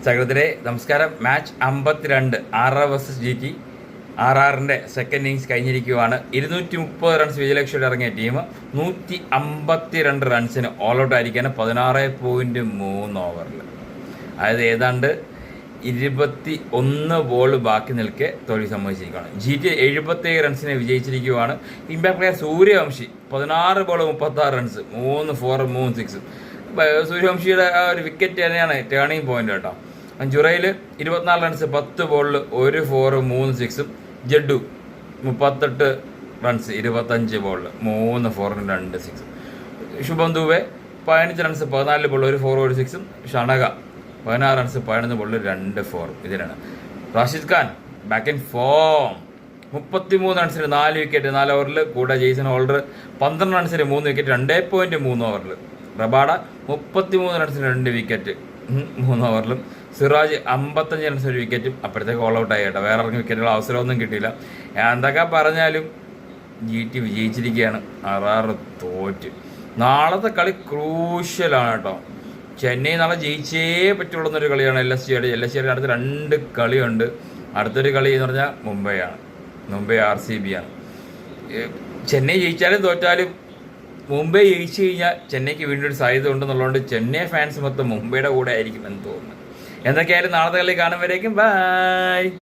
സകലത്തിലെ നമസ്കാരം. Match 52 RR vs GT. RRന്റെ second innings കഴിഞ്ഞിരിക്കുകയാണ്. 230 റൺസ് വിജയലക്ഷ്യയോടെ ഇറങ്ങിയ ടീം 152 റൺസിന് ഓൾ ഔട്ട് ആയിരിക്കാണ് 16.3 ഓവറിൽ. അതായത് ഏതാണ്ട് 21 ബോൾ ബാക്കി നിൽക്കെ തോൽവി സംഭവിച്ചിരിക്കുകയാണ്. GT 77 റൺസിന് വിജയിച്ചിരിക്കുകയാണ്. Impact player Suryavanshi 16 ball 36 runs, 3 4 3 6. സൂര്യവംശിയുടെ ആ ഒരു വിക്കറ്റ് തന്നെയാണ് ടേണിംഗ് പോയിന്റ് കേട്ടോ. ജുറയിൽ 24 റൺസ് 10 ബോളിൽ 1 4 3 6. ജഡ്ഡു 38 റൺസ് 25 ബോളിൽ 3 4 2 6. ശുഭം ദുബെ 15 റൺസ് 14 ബോളിൽ 1 4 1 6. ഷണക 16 റൺസ് 11 ബോളിൽ 2 4. ഇതിനാണ് Rashid Khan back in form 33 റൺസിന് 4 വിക്കറ്റ് 4 ഓവറിൽ. കൂടെ ജെയ്സൺ ഹോൾഡർ 12 റൺസിന് 3 വിക്കറ്റ് 2.3 ഓവറിൽ. റബാഡ 33 റൺസിന് 2 വിക്കറ്റ് 3 ഓവറിലും. സിറാജ് 55 റൺസ് 1 വിക്കറ്റും. അപ്പോഴത്തേക്ക് ഓൾ ഔട്ട് ആയി കേട്ടോ. വേറെ ഇറങ്ങിയ വിക്കറ്റുകൾ അവസരമൊന്നും കിട്ടിയില്ല. എന്തൊക്കെ പറഞ്ഞാലും GT വിജയിച്ചിരിക്കുകയാണ്. RR തോറ്റ്. നാളത്തെ കളി ക്രൂഷ്യലാണ് കേട്ടോ. ചെന്നൈ നാളെ ജയിച്ചേ പറ്റുള്ളൂ എന്നൊരു കളിയാണ് LSGയുടെ. അടുത്ത 2 കളിയുണ്ട്. അടുത്തൊരു കളി എന്ന് പറഞ്ഞാൽ മുംബൈയാണ്. മുംബൈ RCB ആണ്. ചെന്നൈ ജയിച്ചാലും തോറ്റാലും മുംബൈ ജയിച്ചു കഴിഞ്ഞാൽ ചെന്നൈക്ക് വീണ്ടും ഒരു സാധ്യത ഉണ്ടെന്നുള്ളതുകൊണ്ട് ചെന്നൈ ഫാൻസ് മൊത്തം മുംബൈയുടെ കൂടെ ആയിരിക്കും എന്ന് തോന്നുന്നു. എന്തൊക്കെയായാലും നാളത്തെ കളി കാണുമ്പോഴേക്കും ബൈ.